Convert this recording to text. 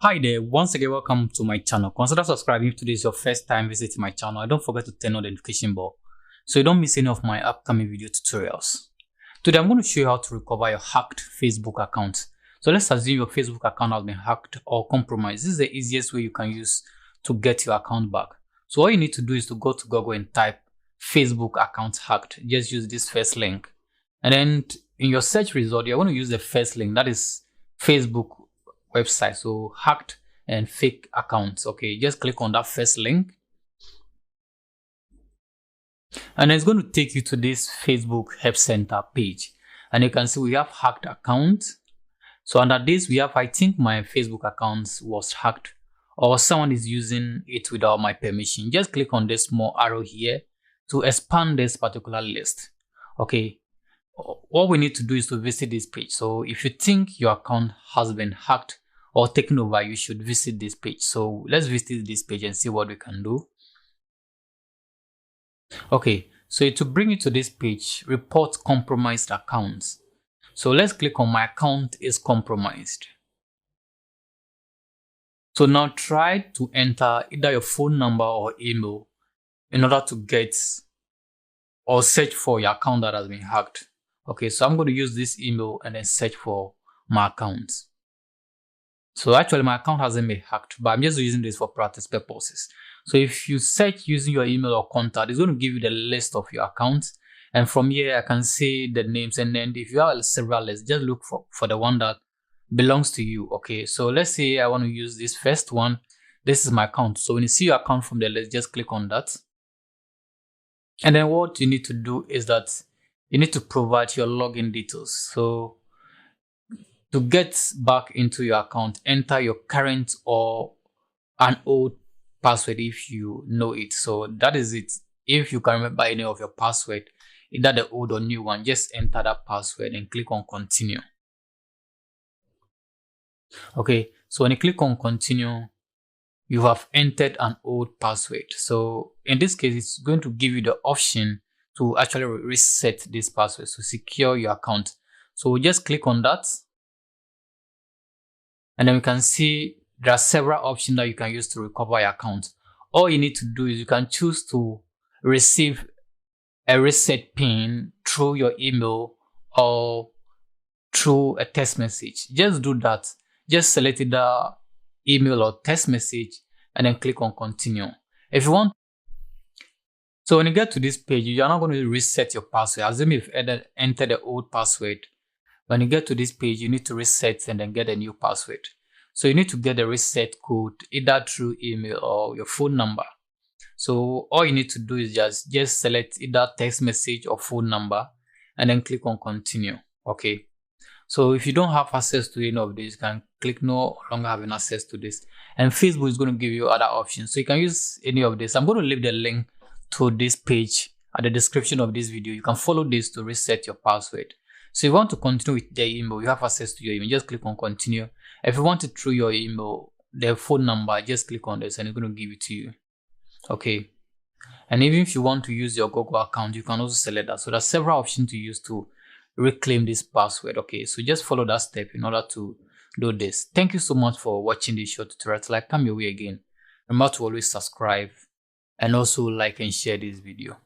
Hi there, once again welcome to my channel. Consider subscribing if today is your first time visiting my channel and don't forget to turn on the notification bell so you don't miss any of my upcoming video tutorials. Today I'm going to show you how to recover your hacked Facebook account. So let's assume your Facebook account has been hacked or compromised. This is the easiest way you can use to get your account back. So all you need to do is to go to Google and type Facebook account hacked. Just use this first link, and then in your search result you're going to use the first link, that is Facebook website. So hacked and fake accounts. Okay, just click on that first link and it's going to take you to this Facebook help center page, and you can see we have hacked account. So under this we have, I think my Facebook account was hacked or someone is using it without my permission. Just click on this small arrow here to expand this particular list. Okay, what we need to do is to visit this page. So if you think your account has been hacked or taken over, you should visit this page. So let's visit this page and see what we can do. Okay, so to bring you to this page, report compromised accounts. So let's click on my account is compromised. So now try to enter either your phone number or email in order to get or search for your account that has been hacked. Okay, so I'm going to use this email and then search for my account. So actually my account hasn't been hacked, but I'm just using this for practice purposes. So if you search using your email or contact, it's going to give you the list of your accounts. And from here, I can see the names. And then if you have several lists, just look for the one that belongs to you. Okay, so let's say I want to use this first one. This is my account. So when you see your account from the list, just click on that. And then what you need to do is that you need to provide your login details. So to get back into your account, enter your current or an old password if you know it. So that is it. If you can remember any of your password, either the old or new one, just enter that password and click on continue. Okay, so when you click on continue, you have entered an old password. So in this case, it's going to give you the option to actually reset this password to secure your account. So we just click on that. And then we can see there are several options that you can use to recover your account. All you need to do is you can choose to receive a reset pin through your email or through a text message. Just do that. Just select the email or text message and then click on continue. If you want, so when you get to this page, you're not going to reset your password. Assume you've entered the old password. When you get to this page, you need to reset and then get a new password. So you need to get the reset code either through email or your phone number. So all you need to do is just select either text message or phone number and then click on continue. Okay. So if you don't have access to any of this, you can click no longer having access to this. And Facebook is going to give you other options. So you can use any of this. I'm going to leave the link to this page at the description of this video. You can follow this to reset your password. So if you want to continue with the email, you have access to your email, just click on continue. If you want it through your email, the phone number, just click on this and it's going to give it to you. Okay. And even if you want to use your Google account, you can also select that. So there's several options to use to reclaim this password. Okay, so just follow that step in order to do this. Thank you so much for watching this short tutorial. Till I come your way again, remember to always subscribe and also like and share this video.